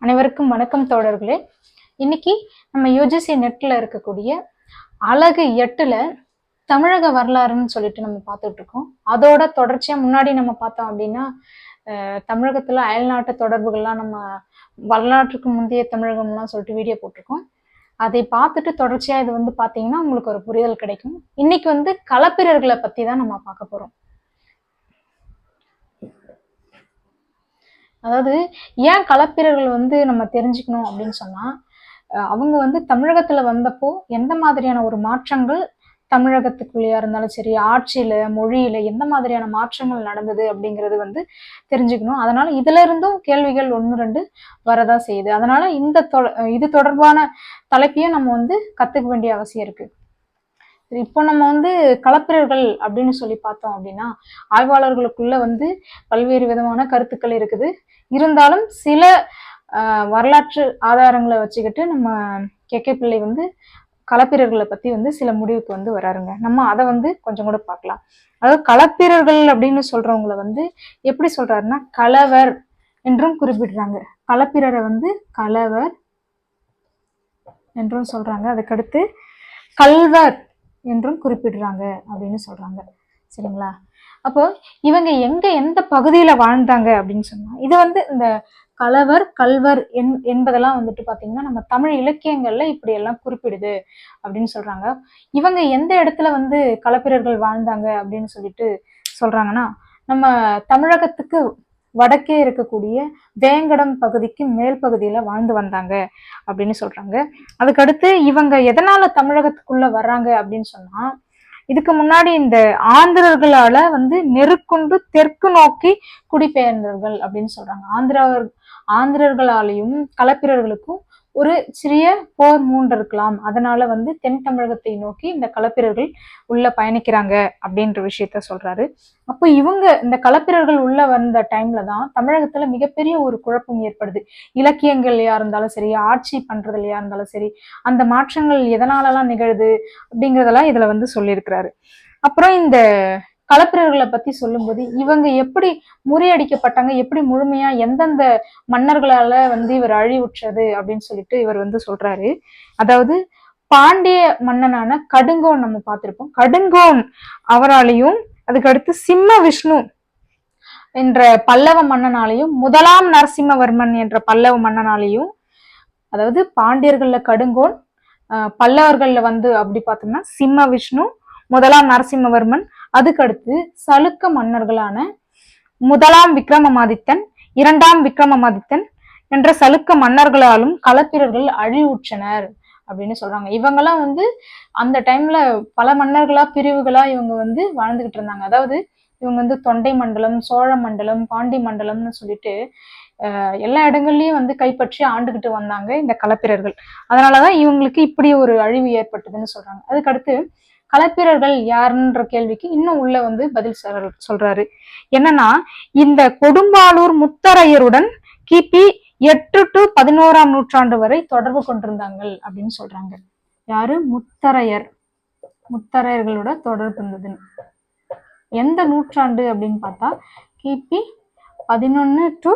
அனைவருக்கும் வணக்கம் தோழர்களே. இன்னைக்கு நம்ம யூஜிசி நெட்ல இருக்கக்கூடிய அழகு 8ல தமிழக வரலாறுன்னு சொல்லிட்டு நம்ம பார்த்துட்டு இருக்கோம். அதோட தொடர்ச்சியா முன்னாடி நம்ம பார்த்தோம் அப்படின்னா தமிழகத்துல அயல்நாட்டு தொடர்புகள்லாம் நம்ம வரலாற்றுக்கு முந்தைய தமிழகம்லாம் சொல்லிட்டு வீடியோ போட்டிருக்கோம். அதை பார்த்துட்டு தொடர்ச்சியா இது பாத்தீங்கன்னா உங்களுக்கு ஒரு புரிதல் கிடைக்கும். இன்னைக்கு களப்பிரர்களை பத்தி தான் நம்ம பார்க்க போறோம். அதாவது ஏன் களப்பிரர்கள் நம்ம தெரிஞ்சுக்கணும் அப்படின்னு சொன்னா, அவங்க தமிழகத்துல வந்தப்போ எந்த மாதிரியான ஒரு மாற்றங்கள் தமிழகத்துக்குள்ளேயா இருந்தாலும் சரி, ஆட்சியில மொழியில எந்த மாதிரியான மாற்றங்கள் நடந்தது அப்படிங்கிறது தெரிஞ்சுக்கணும். அதனால இதுல இருந்தும் கேள்விகள் 1-2 வரதான் செய்யுது. அதனால இது தொடர்பான தலைப்பையும் நம்ம கத்துக்க வேண்டிய அவசியம் இருக்கு. இப்போ நம்ம களப்பிரர்கள் அப்படின்னு சொல்லி பார்த்தோம் அப்படின்னா, ஆய்வாளர்களுக்குள்ள பல்வேறு விதமான கருத்துக்கள் இருக்குது. இருந்தாலும் சில வரலாற்று ஆதாரங்களை வச்சுக்கிட்டு நம்ம கே பிள்ளை களப்பிரர்களை பத்தி சில முடிவுக்கு வராருங்க. நம்ம அதை கொஞ்சம் கூட பார்க்கலாம். அதாவது களப்பிரர்கள் அப்படின்னு சொல்றவங்களை எப்படி சொல்றாருன்னா கலவர் என்றும் குறிப்பிடுறாங்க. களப்பிரரை கலவர் என்றும் சொல்றாங்க. அதுக்கடுத்து கல்வர் என்றும் குறிப்பிடுறாங்க அப்படின்னு சொல்றாங்க. சரிங்களா? அப்போ இவங்க எந்த பகுதியில வாழ்ந்தாங்க அப்படின்னு சொன்னா, இது இந்த கலவர் கல்வர் என்பதெல்லாம் பாத்தீங்கன்னா நம்ம தமிழ் இலக்கியங்கள்ல இப்படி எல்லாம் குறிப்பிடுது அப்படின்னு சொல்றாங்க. இவங்க எந்த இடத்துல களப்பிரர்கள் வாழ்ந்தாங்க அப்படின்னு சொல்லிட்டு சொல்றாங்கன்னா, நம்ம தமிழகத்துக்கு வடக்கே இருக்கக்கூடிய வேங்கடம் பகுதிக்கு மேல் பகுதியில வாழ்ந்து வந்தாங்க அப்படின்னு சொல்றாங்க. அதுக்கடுத்து இவங்க எதனால தமிழகத்துக்குள்ள வர்றாங்க அப்படின்னு சொன்னா, இதுக்கு முன்னாடி இந்த ஆந்திரர்களால நெருக்குண்டு தெற்கு நோக்கி குடிபெயர்ந்தவர்கள் அப்படின்னு சொல்றாங்க. ஆந்திரர்களாலையும் களப்பிரர்களுக்கும் ஒரு சிறிய போர் மூண்டிருக்கலாம். அதனால தென் தமிழகத்தை நோக்கி இந்த களப்பிரர்கள் உள்ள பயணிக்கிறாங்க அப்படின்ற விஷயத்த சொல்றாரு. அப்போ இவங்க இந்த களப்பிரர்கள் உள்ள வந்த டைம்ல தான் தமிழகத்துல மிகப்பெரிய ஒரு குழப்பம் ஏற்படுது. இலக்கியங்கள்லயா இருந்தாலும் சரி, ஆட்சி பண்றதுலயா இருந்தாலும் சரி, அந்த மாற்றங்கள் எதனாலலாம் நிகழுது அப்படிங்கிறதெல்லாம் இதுல சொல்லியிருக்கிறாரு. அப்புறம் இந்த களப்பிரர்களை பத்தி சொல்லும்போது இவங்க எப்படி முறியடிக்கப்பட்டாங்க, எப்படி முழுமையா எந்தெந்த மன்னர்களால இவர் அழிவுற்றது அப்படின்னு சொல்லிட்டு இவர் சொல்றாரு. அதாவது பாண்டிய மன்னனான கடுங்கோன் நம்ம பார்த்திருப்போம். கடுங்கோன் அவராலையும், அதுக்கடுத்து சிம்ம விஷ்ணு என்ற பல்லவ மன்னனாலையும், முதலாம் நரசிம்மவர்மன் என்ற பல்லவ மன்னனாலையும், அதாவது பாண்டியர்கள்ல கடுங்கோன், பல்லவர்கள்ல அப்படி பார்த்தோம்னா சிம்ம விஷ்ணு, முதலாம் நரசிம்மவர்மன், அதுக்கடுத்து சலுக்க மன்னர்களான முதலாம் விக்ரமாதித்தன், 2ஆம் விக்ரமாதித்தன் என்ற சலுக்க மன்னர்களாலும் களப்பிரர்கள் அழிவுற்றனர் அப்படின்னு சொல்றாங்க. இவங்கெல்லாம் அந்த டைம்ல பல மன்னர்களா பிரிவுகளா இவங்க வாழ்ந்துகிட்டு இருந்தாங்க. அதாவது இவங்க தொண்டை மண்டலம், சோழ மண்டலம், பாண்டி மண்டலம்னு சொல்லிட்டு எல்லா இடங்கள்லயும் கைப்பற்றி ஆண்டுகிட்டு வந்தாங்க இந்த களப்பிரர்கள். அதனாலதான் இவங்களுக்கு இப்படி ஒரு அழிவு ஏற்பட்டதுன்னு சொல்றாங்க. அதுக்கடுத்து களப்பிரர்கள் யாருன்ற கேள்விக்கு இன்னும் உள்ள பதில் சொல்றாரு. என்னன்னா, இந்த கொடும்பாளூர் முத்தரையருடன் கிபி 8 to 11ஆம் நூற்றாண்டு வரை தொடர்பு கொண்டிருந்தாங்க அப்படின்னு சொல்றாங்க. யாரு? முத்தரையர்களோட தொடர்பு இருந்ததுன்னு. எந்த நூற்றாண்டு அப்படின்னு பார்த்தா கிபி 11 to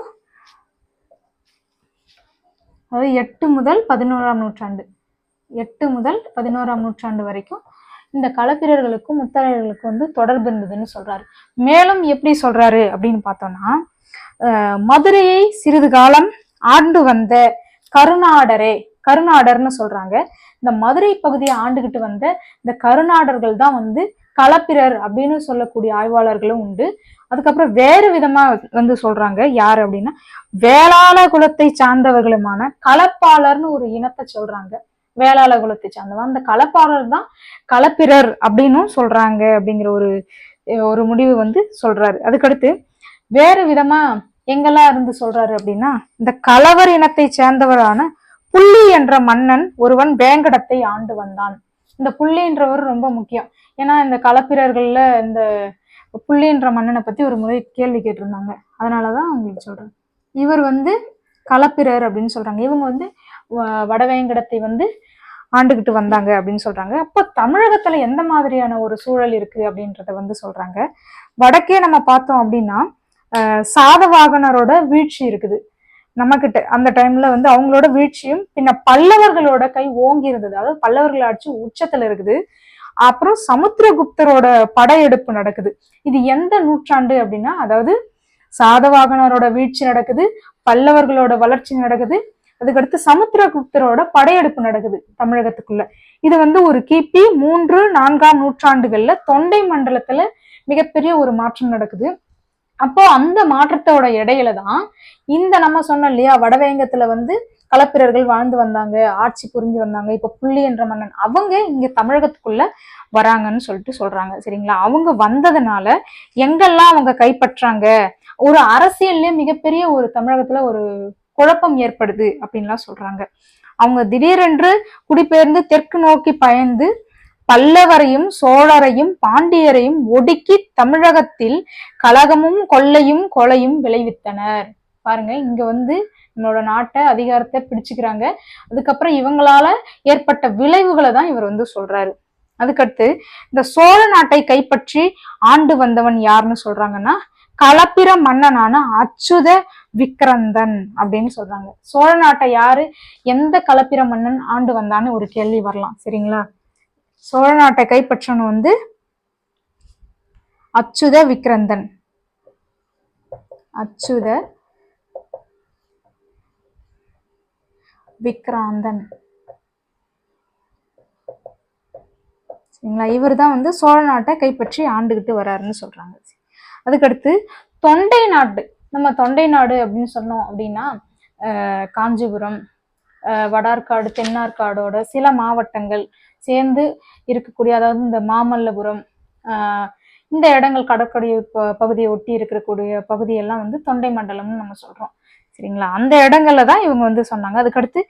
8 முதல் 11ஆம் நூற்றாண்டு, 8 முதல் 11ஆம் நூற்றாண்டு வரைக்கும் இந்த களப்பிரர்களுக்கும் முத்தரையர்களுக்கும் தொடர்பு இருந்ததுன்னு சொல்றாரு. மேலும் எப்படி சொல்றாரு அப்படின்னு பார்த்தோம்னா, மதுரையை சிறிது காலம் ஆண்டு வந்த கருநாடர்னு சொல்றாங்க. இந்த மதுரை பகுதியை ஆண்டுகிட்டு வந்த இந்த கருநாடர்கள் தான் களப்பிரர் அப்படின்னு சொல்லக்கூடிய ஆய்வாளர்களும் உண்டு. அதுக்கப்புறம் வேறு விதமா சொல்றாங்க. யாரு அப்படின்னா, வேளாள குலத்தை சார்ந்தவர்களுமான களப்பாளர்னு ஒரு இனத்தை சொல்றாங்க. வேளாள குலத்தை சார்ந்தவன் அந்த களப்பாளர் தான் களப்பிரர் அப்படின்னு சொல்றாங்க அப்படிங்கிற ஒரு முடிவு சொல்றாரு. அதுக்கடுத்து வேறு விதமா எங்கெல்லாம் சொல்றாரு அப்படின்னா, இந்த கலவர் இனத்தை சேர்ந்தவரான புள்ளி என்ற மன்னன் ஒருவன் வேங்கடத்தை ஆண்டு வந்தான். இந்த புள்ளின்றவர் ரொம்ப முக்கியம். ஏன்னா இந்த களப்பிரர்கள்ல இந்த புள்ளின்ற மன்னனை பத்தி ஒரு முறை கேள்வி கேட்டிருந்தாங்க. அதனாலதான் அவங்களுக்கு சொல்றேன். இவர் களப்பிரர் அப்படின்னு சொல்றாங்க. இவங்க வடவேங்கடத்தை ஆண்டுகிட்டு வந்தாங்க அப்படின்னு சொல்றாங்க. அப்ப தமிழகத்துல எந்த மாதிரியான ஒரு சூழல் இருக்கு அப்படின்றத சொல்றாங்க. வடக்கே நம்ம பார்த்தோம் அப்படின்னா சாதவாகனரோட வீழ்ச்சி இருக்குது. நம்ம கிட்ட அந்த டைம்ல வந்து அவங்களோட வீழ்ச்சியும் பின்ன பல்லவர்களோட கை ஓங்கி இருந்தது, அதாவது பல்லவர்கள் ஆட்சி உச்சத்துல இருக்குது. அப்புறம் சமுத்திரகுப்தரோட படையெடுப்பு நடக்குது. இது எந்த நூற்றாண்டு அப்படின்னா, அதாவது சாதவாகனரோட வீழ்ச்சி நடக்குது, பல்லவர்களோட வளர்ச்சி நடக்குது, அதுக்கடுத்து சமுத்திரகுப்தரோட படையெடுப்பு நடக்குது தமிழகத்துக்குள்ள. இது வந்து ஒரு கிபி 3-4ஆம் நூற்றாண்டுகள்ல தொண்டை மண்டலத்துல மிகப்பெரிய ஒரு மாற்றம் நடக்குது. அப்போ அந்த மாற்றத்தோட இடையில தான் இந்த நம்ம சொன்னோம் இல்லையா, வடவேங்கத்துல வந்து களப்பிரர்கள் வாழ்ந்து வந்தாங்க, ஆட்சி புரிஞ்சு வந்தாங்க. இப்ப புள்ளி என்ற மன்னன் அவங்க இங்க தமிழகத்துக்குள்ள வராங்கன்னு சொல்லிட்டு சொல்றாங்க. சரிங்களா? அவங்க வந்ததுனால எங்கெல்லாம் அவங்க கைப்பற்றாங்க, ஒரு அரசியல்ல மிகப்பெரிய ஒரு தமிழகத்துல ஒரு குழப்பம் ஏற்படுது அப்படின்லாம் சொல்றாங்க. அவங்க திடீரென்று குடிபெயர்ந்து தெற்கு நோக்கி பயந்து பல்லவரையும் சோழரையும் பாண்டியரையும் ஒடுக்கி தமிழகத்தில் கலகமும் கொள்ளையும் கொலையும் விளைவித்தனர். பாருங்க, இங்க வந்து நம்மளோட நாட்டை அதிகாரத்தை பிடிச்சுக்கிறாங்க. அதுக்கப்புறம் இவங்களால ஏற்பட்ட விளைவுகளை தான் இவர் வந்து சொல்றாரு. அதுக்கடுத்து இந்த சோழ நாட்டை கைப்பற்றி ஆண்டு வந்தவன் யாருன்னு சொல்றாங்கன்னா, களப்பிர மன்னனான அச்சுத விக்ரந்தன் அப்படின்னு சொல்றாங்க. சோழ நாட்டை யாரு, எந்த களப்பிர மன்னன் ஆண்டு வந்தான்னு ஒரு கேள்வி வரலாம். சரிங்களா? சோழ நாட்டை கைப்பற்றணும் வந்து அச்சுத விக்ரந்தன். அச்சுத விக்ராந்தன். சரிங்களா? இவர் தான் வந்து சோழ நாட்டை கைப்பற்றி ஆண்டுகிட்டு வர்றாருன்னு சொல்றாங்க. அதுக்கடுத்து தொண்டை நாடு. நம்ம தொண்டை நாடு அப்படின்னு சொன்னோம் அப்படின்னா காஞ்சிபுரம், வடார்காடு, தென்னார்காடோட சில மாவட்டங்கள் சேர்ந்து இருக்கக்கூடிய, அதாவது இந்த மாமல்லபுரம், இந்த இடங்கள் கடற்கரை பகுதியை ஒட்டி இருக்கக்கூடிய பகுதியெல்லாம் வந்து தொண்டை மண்டலம்னு நம்ம சொல்றோம். சரிங்களா? அந்த இடங்கள்ல தான் இவங்க வந்து சொன்னாங்க. அதுக்கடுத்து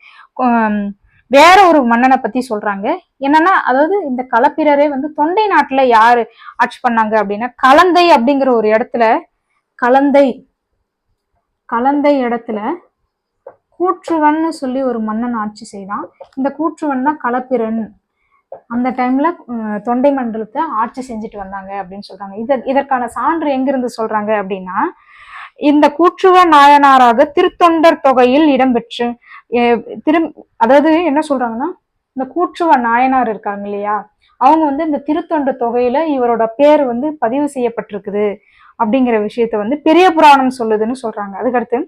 வேற ஒரு மன்னனை பத்தி சொல்றாங்க. என்னன்னா, அதாவது இந்த களப்பிரரே வந்து தொண்டை நாட்டுல யாரு ஆட்சி பண்ணாங்க அப்படின்னா, கலந்தை அப்படிங்கிற ஒரு இடத்துல, கலந்தை இடத்துல கூற்றுவன் சொல்லி ஒரு மன்னன் ஆட்சி செய்தான். இந்த கூற்றுவன் தான் களப்பிரன் அந்த டைம்ல தொண்டை மண்டலத்தை ஆட்சி செஞ்சுட்டு வந்தாங்க அப்படின்னு சொல்றாங்க. இதற்கான சான்று எங்கிருந்து சொல்றாங்க அப்படின்னா, இந்த கூற்றுவ நாயனாராக திருத்தொண்டர் தொகையில் இடம்பெற்று அதாவது என்ன சொல்றாங்கன்னா, இந்த கூற்றுவ நாயனார் இருக்காங்க இல்லையா, அவங்க வந்து இந்த திருத்தொண்ட தொகையில இவரோட பேர் வந்து பதிவு செய்யப்பட்டிருக்குது அப்படிங்கிற விஷயத்த வந்து பெரிய புராணம் சொல்லுதுன்னு சொல்றாங்க. அதுக்கடுத்து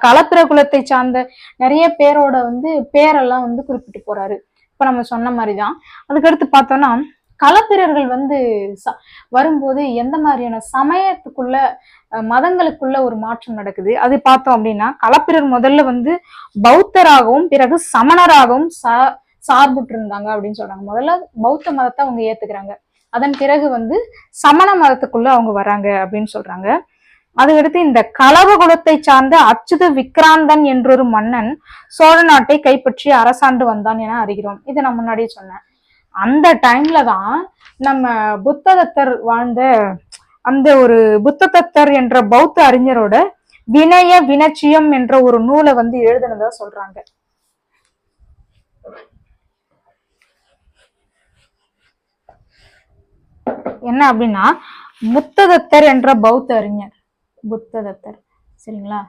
களப்பிர குலத்தை சார்ந்த நிறைய பேரோட வந்து பேரெல்லாம் வந்து குறிப்பிட்டு போறாரு. இப்ப நம்ம சொன்ன மாதிரிதான். அதுக்கடுத்து பார்த்தோம்னா, களப்பிரர்கள் வந்து வரும்போது எந்த மாதிரியான சமயத்துக்குள்ள மதங்களுக்குள்ள ஒரு மாற்றம் நடக்குது அது பார்த்தோம் அப்படின்னா, களப்பிரர் முதல்ல வந்து பௌத்தராகவும் பிறகு சமணராகவும் சார்புட்டு இருந்தாங்க அப்படின்னு சொல்றாங்க. முதல்ல பௌத்த மதத்தை அவங்க ஏத்துக்கிறாங்க, அதன் பிறகு வந்து சமண மதத்துக்குள்ள அவங்க வராங்க அப்படின்னு சொல்றாங்க. அதுக்கடுத்து இந்த கலவ குலத்தை சார்ந்த அச்சுத விக்ராந்தன் என்றொரு மன்னன் சோழ நாட்டை கைப்பற்றி அரசாண்டு வந்தான் என அறிகிறோம். இதை நான் முன்னாடியே சொன்னேன். அந்த டைம்ல தான் நம்ம புத்ததத்தர் வாழ்ந்த அந்த ஒரு புத்ததத்தர் என்ற பௌத்த அறிஞரோட வினய வினச்சியம் என்ற ஒரு நூலை வந்து எழுதுனதா சொல்றாங்க. என்ன அப்படின்னா, புத்ததத்தர் என்ற பௌத்த அறிஞர், புத்ததத்தர், சரிங்களா,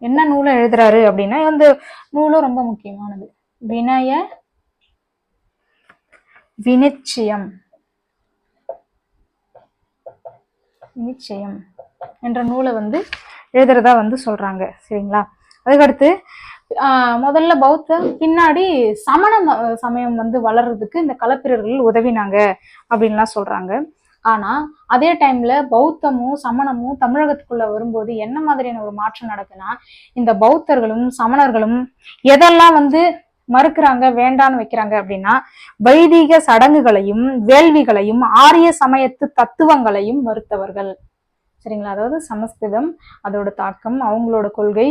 என்ன நூலை எழுதுறாரு அப்படின்னா, இந்த நூலும் ரொம்ப முக்கியமானது. வினய வினிச்சயம் நிச்சயம் என்ற நூலை வந்து எழுதுறதா வந்து சொல்றாங்க. சரிங்களா? அதுக்கடுத்து முதல்ல பௌத்தம், பின்னாடி சமண சமயம் வந்து வளர்றதுக்கு இந்த களப்பிரர்கள் உதவினாங்க அப்படின்லாம் சொல்றாங்க. ஆனா அதே டைம்ல பௌத்தமும் சமணமும் தமிழகத்துக்குள்ள வரும்போது என்ன மாதிரியான ஒரு மாற்றம் நடக்குன்னா, இந்த பௌத்தர்களும் சமணர்களும் எதெல்லாம் வந்து மறுக்கிறாங்க, வேண்டான்னு வைக்கிறாங்க அப்படின்னா, வைதிக சடங்குகளையும் வேள்விகளையும் ஆரிய சமயத்து தத்துவங்களையும் மறுத்தவர்கள். சரிங்களா? அதாவது சமஸ்கிருதம், அதோட தாக்கம், அவங்களோட கொள்கை,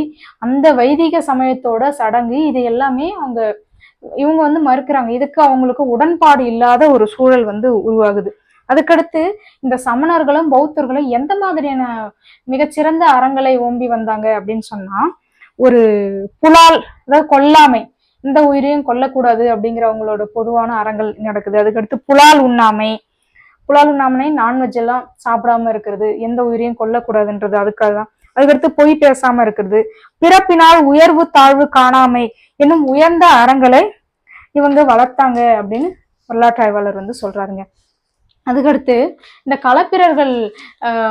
அந்த வைதிக சமயத்தோட சடங்கு, இது எல்லாமே இவங்க வந்து மறுக்கிறாங்க. இதுக்கு அவங்களுக்கு உடன்பாடு இல்லாத ஒரு சூழல் வந்து உருவாகுது. அதுக்கடுத்து இந்த சமணர்களும் பௌத்தர்களும் எந்த மாதிரியான மிகச்சிறந்த அறங்களை ஓம்பி வந்தாங்க அப்படின்னு சொன்னா, ஒரு புலால், அதாவது கொல்லாமை, இந்த உயிரையும் கொல்லக்கூடாது அப்படிங்கிற அவங்களோட பொதுவான அறங்கள் நடக்குது. அதுக்கடுத்து புலால் உண்ணாமை, நான்வெஜ் எல்லாம் சாப்பிடாம இருக்கிறது, எந்த உயிரையும் கொல்லக்கூடாதுன்றது அதுக்காக தான். அதுக்கடுத்து பொய் பேசாம இருக்கிறது, பிறப்பினால் உயர்வு தாழ்வு காணாமை என்னும் உயர்ந்த அறங்களை இவங்க வளர்த்தாங்க அப்படின்னு வரலாற்று ஆய்வாளர் வந்து சொல்றாருங்க. அதுக்கடுத்து இந்த களப்பிரர்கள்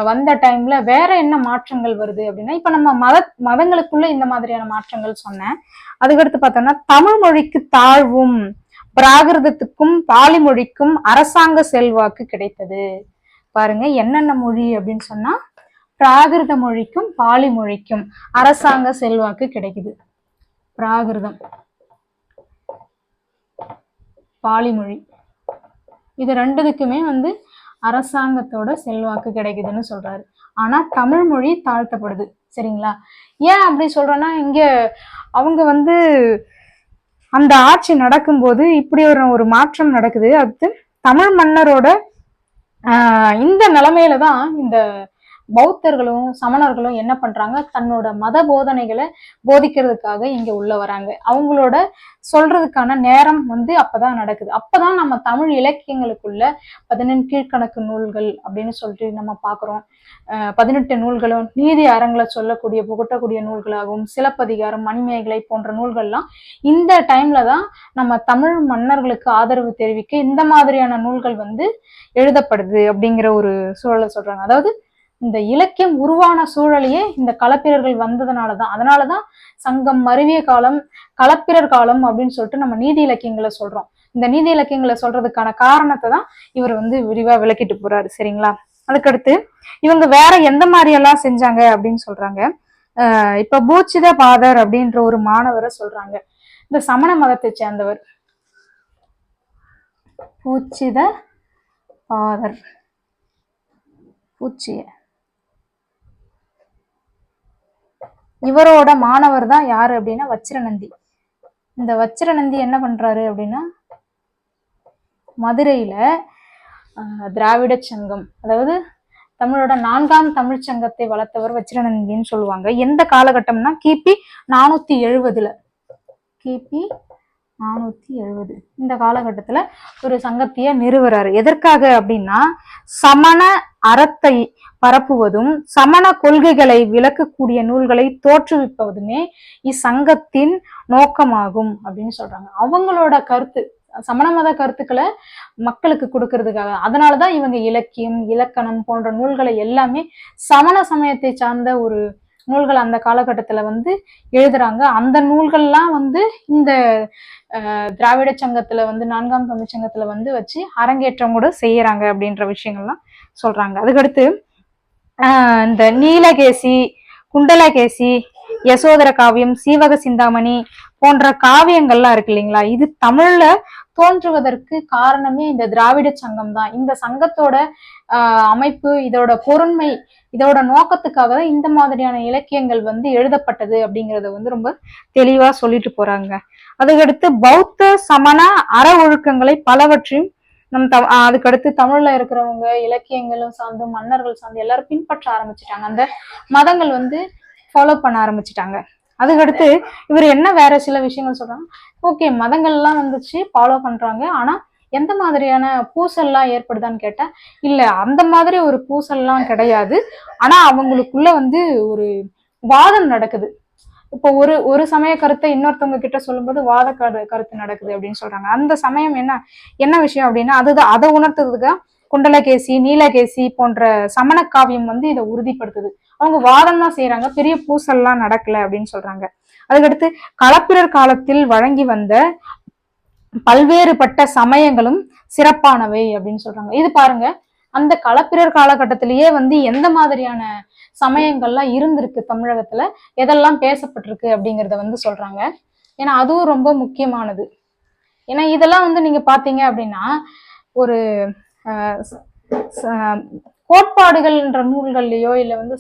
வந்த டைம்ல வேற என்ன மாற்றங்கள் வருது அப்படின்னா, இப்ப நம்ம மதங்களுக்குள்ள இந்த மாதிரியான மாற்றங்கள் சொன்னேன். அதுக்கடுத்து பார்த்தோம்னா தமிழ் மொழிக்கு தாழ்வும் பிராகிருதத்துக்கும் பாலி மொழிக்கும் அரசாங்க செல்வாக்கு கிடைத்தது. பாருங்க என்னென்ன மொழி அப்படின்னு சொன்னா பிராகிருத மொழிக்கும் பாலி மொழிக்கும் அரசாங்க செல்வாக்கு கிடைக்குது. பிராகிருதம், பாலி மொழி இது ரெண்டுக்குமே வந்து அரசாங்கத்தோட செல்வாக்கு கிடைக்குதுன்னு சொல்றாரு. ஆனா தமிழ் மொழி தாழ்த்தப்படுது. சரிங்களா? ஏன் அப்படி சொல்றேன்னா, இங்க அவங்க வந்து அந்த ஆட்சி நடக்கும்போது இப்படி ஒரு மாற்றம் நடக்குது. அடுத்து தமிழ் மன்னரோட இந்த நிலைமையில தான் இந்த பௌத்தர்களும் சமணர்களும் என்ன பண்றாங்க, தன்னோட மத போதனைகளை போதிக்கிறதுக்காக இங்க உள்ள வராங்க. அவங்களோட சொல்றதுக்கான நேரம் வந்து அப்பதான் நடக்குது. அப்பதான் நம்ம தமிழ் இலக்கியங்களுக்குள்ள 18 கீழ்கணக்கு நூல்கள் அப்படின்னு சொல்லிட்டு நம்ம பாக்குறோம். 18 நூல்களும் நீதி அறங்களை சொல்லக்கூடிய புகட்டக்கூடிய நூல்களாகவும் சிலப்பதிகாரம், மணிமேகலை போன்ற நூல்கள்லாம் இந்த டைம்ல தான் நம்ம தமிழ் மன்னர்களுக்கு ஆதரவு தெரிவிக்க இந்த மாதிரியான நூல்கள் வந்து எழுதப்படுது அப்படிங்கிற ஒரு சூழலை சொல்றாங்க. அதாவது இந்த இலக்கியம் உருவான சூழலையே இந்த களப்பிரர்கள் வந்ததுனாலதான். அதனாலதான் சங்கம், மருவிய காலம், களப்பிரர் காலம் அப்படின்னு சொல்லிட்டு நம்ம நீதி இலக்கியங்களை சொல்றோம். இந்த நீதி இலக்கியங்களை சொல்றதுக்கான காரணத்தை தான் இவர் வந்து விரிவா விளக்கிட்டு போறாரு. சரிங்களா? அதுக்கடுத்து இவங்க வேற எந்த மாதிரி எல்லாம் செஞ்சாங்க அப்படின்னு சொல்றாங்க. இப்ப பூச்சித பாதர் அப்படின்ற ஒரு மாணவரை சொல்றாங்க. இந்த சமண மதத்தை சேர்ந்தவர் பூச்சித பாதர். பூச்சிய இவரோட மாணவர் தான் யாரு அப்படின்னா வச்சிரநந்தி. இந்த வச்சிரநந்தி என்ன பண்றாரு அப்படின்னா, மதுரையில திராவிட சங்கம், அதாவது தமிழோட 4ஆம் தமிழ் சங்கத்தை வளர்த்தவர் வச்சிரநந்தின்னு சொல்லுவாங்க. எந்த காலகட்டம்னா கிபி 470. கிபி 470 இந்த காலகட்டத்துல ஒரு சங்கத்தைய நிறுவுறாரு. எதற்காக அப்படின்னா, சமண அறத்தை பரப்புவதும் சமண கொள்கைகளை விளக்கக்கூடிய நூல்களை தோற்றுவிப்பதுமே இச்சங்கத்தின் நோக்கமாகும் அப்படின்னு சொல்றாங்க. அவங்களோட கருத்து, சமண மத கருத்துக்களை மக்களுக்கு கொடுக்கறதுக்காக. அதனாலதான் இவங்க இலக்கியம், இலக்கணம் போன்ற நூல்களை எல்லாமே சமண சமயத்தை சார்ந்த ஒரு நூல்கள் அந்த காலகட்டத்துல வந்து எழுதுறாங்க. அந்த நூல்கள்லாம் வந்து இந்த திராவிட சங்கத்துல வந்து 4ஆம் தமிழ் சங்கத்துல வந்து வச்சு அரங்கேற்றம் கூட செய்யறாங்க அப்படின்ற விஷயங்கள்லாம் சொல்றாங்க. அதுக்கடுத்து இந்த நீலகேசி, குண்டலகேசி, யசோதர காவியம், சீவக சிந்தாமணி போன்ற காவியங்கள்லாம் இருக்கு இல்லைங்களா, இது தமிழ்ல தோன்றுவதற்கு காரணமே இந்த திராவிட சங்கம் தான். இந்த சங்கத்தோட அமைப்பு, இதோட பொருண்மை, இதோட நோக்கத்துக்காக தான் இந்த மாதிரியான இலக்கியங்கள் வந்து எழுதப்பட்டது அப்படிங்கறத வந்து ரொம்ப தெளிவா சொல்லிட்டு போறாங்க. அதுக்கடுத்து பௌத்த சமண அற ஒழுக்கங்களை பலவற்றையும் அதுக்கடுத்து தமிழ்ல இருக்கிறவங்க இலக்கியங்களும் சார்ந்து மன்னர்கள் சார்ந்து எல்லாரும் பின்பற்ற ஆரம்பிச்சுட்டாங்க. அந்த மதங்கள் வந்து ஃபாலோ பண்ண ஆரம்பிச்சுட்டாங்க. அதுக்கடுத்து இவர் என்ன வேற சில விஷயங்கள் சொல்றாங்க. ஓகே, மதங்கள் எல்லாம் வந்துச்சு, ஃபாலோ பண்றாங்க, ஆனா எந்த மாதிரியான பூசல்லாம் ஏற்படுதான்னு கேட்டா இல்ல, அந்த மாதிரி ஒரு பூசல்லாம் கிடையாது. ஆனா அவங்களுக்குள்ள வந்து ஒரு வாதம் நடக்குது. இப்போ ஒரு சமய கருத்தை இன்னொருத்தவங்க கிட்ட சொல்லும்போது வாத கருத்து நடக்குது அப்படின்னு சொல்றாங்க. அந்த சமயம் என்ன விஷயம் அப்படின்னா, அதுதான் அதை உணர்த்துறதுக்கு குண்டலகேசி, நீலகேசி போன்ற சமண காவியம் வந்து இதை உறுதிப்படுத்துது. அவங்க வாதம் தான் செய்யறாங்க, பெரிய பூசல்லாம் நடக்கல அப்படின்னு சொல்றாங்க. அதுக்கடுத்து களப்பிரர் காலத்தில் வழங்கி வந்த பல்வேறுபட்ட சமயங்களும் சிறப்பானவை அப்படின்னு சொல்றாங்க. இது பாருங்க, அந்த களப்பிரர் காலகட்டத்திலேயே வந்து எந்த மாதிரியான சமயங்கள்லாம் இருந்திருக்கு தமிழகத்துல, எதெல்லாம் பேசப்பட்டிருக்கு அப்படிங்கிறத வந்து சொல்றாங்க. ஏன்னா அதுவும் ரொம்ப முக்கியமானது. ஏன்னா இதெல்லாம் வந்து நீங்க பாத்தீங்க அப்படின்னா ஒரு கோட்பாடுகள்ன்ற நூல்கள்லயோ இல்ல வந்து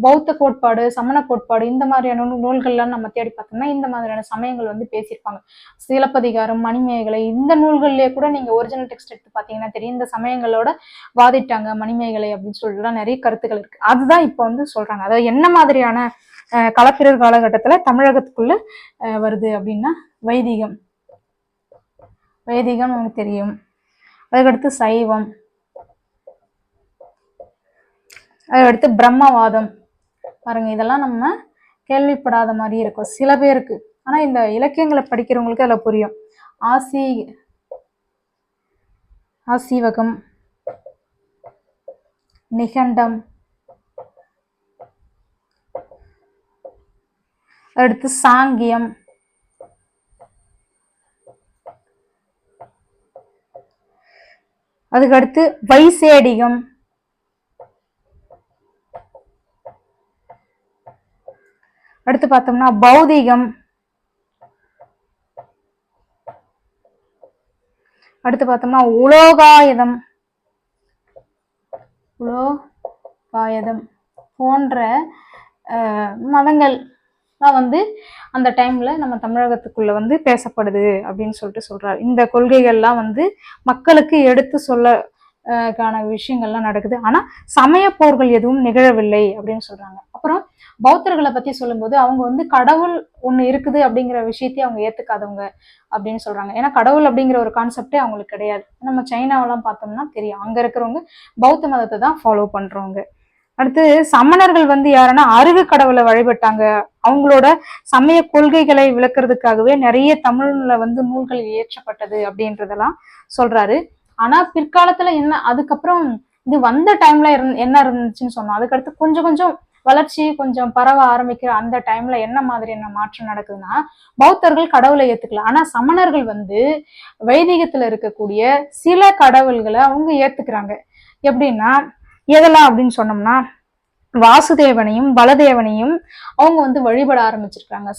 பௌத்த கோட்பாடு, சமண கோட்பாடு இந்த மாதிரியான நூல்கள்லாம் நம்ம தேடி பார்த்தோம்னா இந்த மாதிரியான சமயங்கள் வந்து பேசியிருப்பாங்க. சிலப்பதிகாரம், மணிமேகலை இந்த நூல்கள்லயே கூட நீங்க ஒரிஜினல் டெக்ஸ்ட் எடுத்து பாத்தீங்கன்னா தெரியும், இந்த சமயங்களோட வாதிட்டாங்க மணிமேகலை அப்படின்னு சொல்லிட்டுலாம் நிறைய கருத்துக்கள் இருக்கு. அதுதான் இப்ப வந்து சொல்றாங்க. அதாவது என்ன மாதிரியான களப்பிரர் காலகட்டத்துல தமிழகத்துக்குள்ள வருது அப்படின்னா வைதிகம் நமக்கு தெரியும். அதுக்கடுத்து சைவம், அதுக்கடுத்து பிரம்மவாதம், பாருங்க, இதெல்லாம் நம்ம கேள்விப்படாத மாதிரி இருக்கும் சில பேருக்கு. ஆனா இந்த இலக்கியங்களை படிக்கிறவங்களுக்கு அதுல புரியும். ஆசி ஆசீவகம், நிகண்டம், அடுத்து சாங்கியம், அதுக்கடுத்து வைசேடிகம், அடுத்து பார்த்தோம்னா பௌதிகம், அடுத்து பார்த்தோம்னா உலோகாயுதம் போன்ற மதங்கள் வந்து அந்த டைம்ல நம்ம தமிழகத்துக்குள்ள வந்து பேசப்படுது அப்படின்னு சொல்றாரு. இந்த கொள்கைகள்லாம் வந்து மக்களுக்கு எடுத்து சொல்ல கான விஷயங்கள்லாம் நடக்குது. ஆனா சமய போர்கள் எதுவும் நிகழவில்லை அப்படின்னு சொல்றாங்க. அப்புறம் பௌத்தர்களை பத்தி சொல்லும்போது அவங்க வந்து கடவுள் ஒண்ணு இருக்குது அப்படிங்கிற விஷயத்தையும் அவங்க ஏத்துக்காதவங்க அப்படின்னு சொல்றாங்க. ஏன்னா கடவுள் அப்படிங்கிற ஒரு கான்செப்டே அவங்களுக்கு கிடையாது. நம்ம சைனாவெல்லாம் பார்த்தோம்னா தெரியும், அங்க இருக்கிறவங்க பௌத்த மதத்தை தான் ஃபாலோ பண்றவங்க. அடுத்து சமணர்கள் வந்து யாருன்னா அருகு கடவுளை வழிபட்டாங்க. அவங்களோட சமய கொள்கைகளை விளக்குறதுக்காகவே நிறைய தமிழ்ல வந்து நூல்கள் இயற்றப்பட்டது அப்படின்றதெல்லாம் சொல்றாரு. ஆனா பிற்காலத்துல என்ன, அதுக்கப்புறம் இது வந்த டைம்ல என்ன இருந்துச்சுன்னு சொன்னோம். அதுக்கடுத்து கொஞ்சம் கொஞ்சம் வளர்ச்சி கொஞ்சம் பரவ ஆரம்பிக்கிற அந்த டைம்ல என்ன மாதிரியான மாற்றம் நடக்குதுன்னா, பௌத்தர்கள் கடவுளை ஏத்துக்கல. ஆனா சமணர்கள் வந்து வைதிகத்துல இருக்கக்கூடிய சில கடவுள்களை அவங்க ஏத்துக்கிறாங்க. எப்படின்னா எதெல்லாம் அப்படின்னு சொன்னோம்னா, வாசுதேவனையும் பலதேவனையும் அவங்க வந்து வழிபட ஆரம்பிச்சிருக்காங்க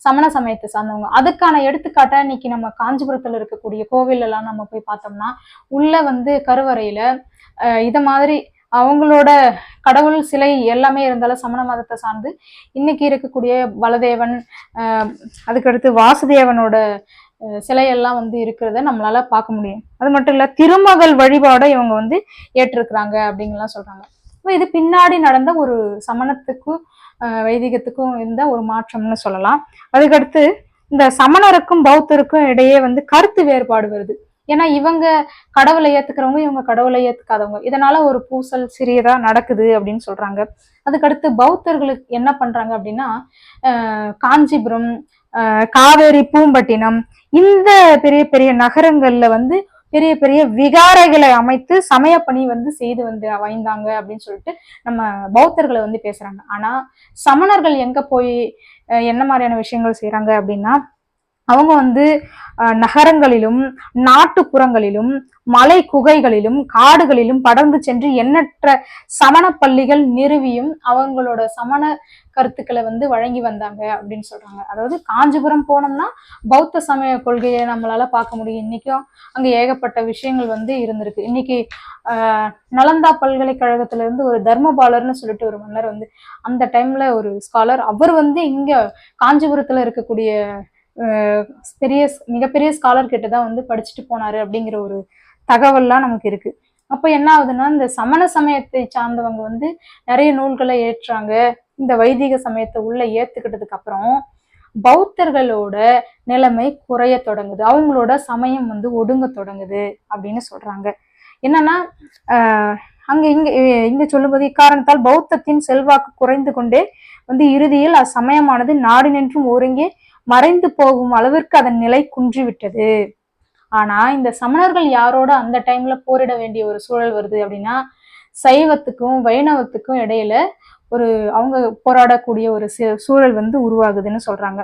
சமண சமயத்தை சார்ந்தவங்க. அதுக்கான எடுத்துக்காட்டா இன்னைக்கு நம்ம காஞ்சிபுரத்துல இருக்கக்கூடிய கோவில் எல்லாம் நம்ம போய் பார்த்தோம்னா, உள்ள வந்து கருவறையில இத மாதிரி அவங்களோட கடவுள் சிலை எல்லாமே இருந்தாலும் சமண மதத்தை சார்ந்து இன்னைக்கு இருக்கக்கூடிய பலதேவன், அதுக்கடுத்து வாசுதேவனோட சிலையெல்லாம் வந்து இருக்கிறத நம்மளால பார்க்க முடியும். அது மட்டும் இல்ல திருமகள் வழிபாட இவங்க வந்து ஏற்றிருக்கிறாங்க அப்படிங்கலாம் சொல்றாங்க. இது பின்னாடி நடந்த ஒரு சமணத்துக்கும் வைதிகத்துக்கும் இருந்த ஒரு மாற்றம்னு சொல்லலாம். அதுக்கடுத்து இந்த சமணருக்கும் பௌத்தருக்கும் இடையே வந்து கருத்து வேறுபாடு வருது. ஏன்னா இவங்க கடவுளை ஏத்துக்கிறவங்க, இவங்க கடவுளை ஏத்துக்காதவங்க, இதனால ஒரு பூசல் சிறியதா நடக்குது அப்படின்னு சொல்றாங்க. அதுக்கடுத்து பௌத்தர்களுக்கு என்ன பண்றாங்க அப்படின்னா, காஞ்சிபுரம், காவேரி பூம்பட்டினம் இந்த பெரிய பெரிய நகரங்கள்ல வந்து பெரிய பெரிய விகாரைகளை அமைத்து சமய பணி வந்து செய்து வந்து வைந்தாங்க அப்படின்னு சொல்லிட்டு நம்ம பௌத்தர்களை வந்து பேசுறாங்க. ஆனா சமணர்கள் எங்க போய் என்ன மாதிரியான விஷயங்கள் செய்யறாங்க அப்படின்னா, அவங்க வந்து நகரங்களிலும் நாட்டுப்புறங்களிலும் மலை குகைகளிலும் காடுகளிலும் படர்ந்து சென்று எண்ணற்ற சமண பள்ளிகள் நிறுவியும் அவங்களோட சமண கருத்துக்களை வந்து வழங்கி வந்தாங்க அப்படின்னு சொல்றாங்க. அதாவது காஞ்சிபுரம் போனோம்னா பௌத்த சமய கொள்கையை நம்மளால பார்க்க முடியும். இன்னைக்கும் அங்க ஏகப்பட்ட விஷயங்கள் வந்து இருந்திருக்கு. இன்னைக்கு நலந்தா பல்கலைக்கழகத்துல இருந்து ஒரு தர்மபாலர்னு சொல்லிட்டு ஒரு மன்னர் வந்து அந்த டைம்ல ஒரு ஸ்காலர், அவர் வந்து இங்க காஞ்சிபுரத்துல இருக்கக்கூடிய மிகப்பெரிய ஸ்காலர் கிட்டதான் வந்து படிச்சுட்டு போனாரு அப்படிங்கிற ஒரு தகவல்லாம் நமக்கு இருக்கு. அப்ப என்ன ஆகுதுன்னா, இந்த சமண சமயத்தை சார்ந்தவங்க வந்து நிறைய நூல்களை ஏற்றாங்க. இந்த வைதிக சமயத்தை உள்ள ஏத்துக்கிட்டதுக்கு அப்புறம் பௌத்தர்களோட நிலைமை குறைய தொடங்குது, அவங்களோட சமயம் வந்து ஒடுங்க தொடங்குது அப்படின்னு சொல்றாங்க. என்னன்னா அங்க இங்க சொல்லும்போது இக்காரணத்தால் பௌத்தத்தின் செல்வாக்கு குறைந்து கொண்டே வந்து இறுதியில் அச்சமயமானது நாடு நின்றும் ஒருங்கே மறைந்து போகும் அளவிற்கு அதன் நிலை குன்றிவிட்டது. ஆனா இந்த சமணர்கள் யாரோட அந்த டைம்ல போரிட வேண்டிய ஒரு சூழல் வருது அப்படின்னா, சைவத்துக்கும் வைணவத்துக்கும் இடையில ஒரு அவங்க போராடக்கூடிய ஒரு சூழல் வந்து உருவாகுதுன்னு சொல்றாங்க.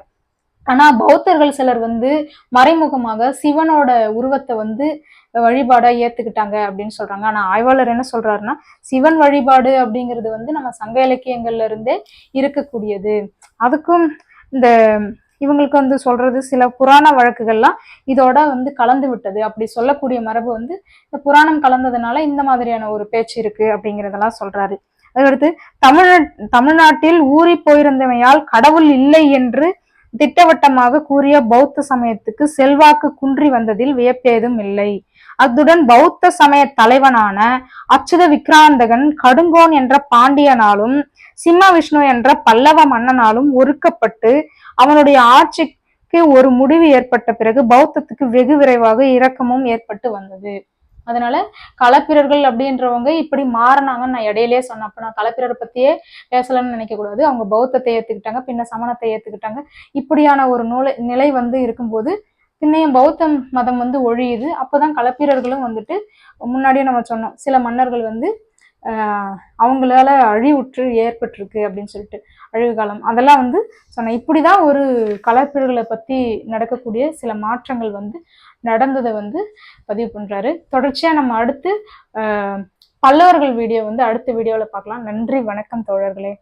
ஆனா பௌத்தர்கள் சிலர் வந்து மறைமுகமாக சிவனோட உருவத்தை வந்து வழிபாடா ஏத்துக்கிட்டாங்க அப்படின்னு சொல்றாங்க. ஆனா ஆய்வாளர் என்ன சொல்றாருன்னா, சிவன் வழிபாடு அப்படிங்கிறது வந்து நம்ம சங்க இலக்கியங்கள்ல இருந்தே இருக்கக்கூடியது. அதுக்கும் இந்த இவங்களுக்கு வந்து சொல்றது சில புராண வழக்குகள்லாம் இதோட வந்து கலந்து விட்டது. அப்படி சொல்லக்கூடிய மரபு வந்து இந்த புராணம் கலந்ததுனால இந்த மாதிரியான ஒரு பேச்சு இருக்கு அப்படிங்கிறதெல்லாம் சொல்றாரு. அதுக்கடுத்து தமிழ்நாட்டில் ஊறி போயிருந்தமையால் கடவுள் இல்லை என்று திட்டவட்டமாக கூறிய பௌத்த சமயத்துக்கு செல்வாக்கு குன்றி வந்ததில் வியப்பேதும் இல்லை. அத்துடன் பௌத்த சமய தலைவனான அச்சுத விக்ராந்தகன் கடுங்கோன் என்ற பாண்டியனாலும் சிம்ம விஷ்ணு என்ற பல்லவ மன்னனாலும் ஒருக்கப்பட்டு அவனுடைய ஆட்சிக்கு ஒரு முடிவு ஏற்பட்ட பிறகு பௌத்தத்துக்கு வெகு விரைவாக இரக்கமும் ஏற்பட்டு வந்தது அதனால களப்பிரர்கள் அப்படின்றவங்க இப்படி மாறினாங்கன்னு நான் இடையிலேயே சொன்னேன். அப்ப நான் களப்பிரரை பத்தியே பேசலன்னு நினைக்க கூடாது. அவங்க பௌத்தத்தை ஏத்துக்கிட்டாங்க, பின்ன சமணத்தை ஏத்துக்கிட்டாங்க. இப்படியான ஒரு நிலை வந்து இருக்கும்போது பின்னையும் பௌத்த மதம் வந்து ஒழியுது. அப்பதான் களப்பிரர்களும் வந்துட்டு முன்னாடியே நம்ம சொன்னோம், சில மன்னர்கள் வந்து அவங்களால அழிவுற்று ஏற்பட்டிருக்கு அப்படின்னு சொல்லிட்டு அழிவு காலம் அதெல்லாம் வந்து சொன்னேன். இப்படிதான் ஒரு களப்பிரர்களை பத்தி நடக்கக்கூடிய சில மாற்றங்கள் வந்து நடந்ததை வந்து பதிவு பண்றாரு. தொடர்ச்சியா நம்ம அடுத்து பல்லவர்கள் வீடியோ வந்து அடுத்த வீடியோல பார்க்கலாம். நன்றி, வணக்கம் தோழர்களே.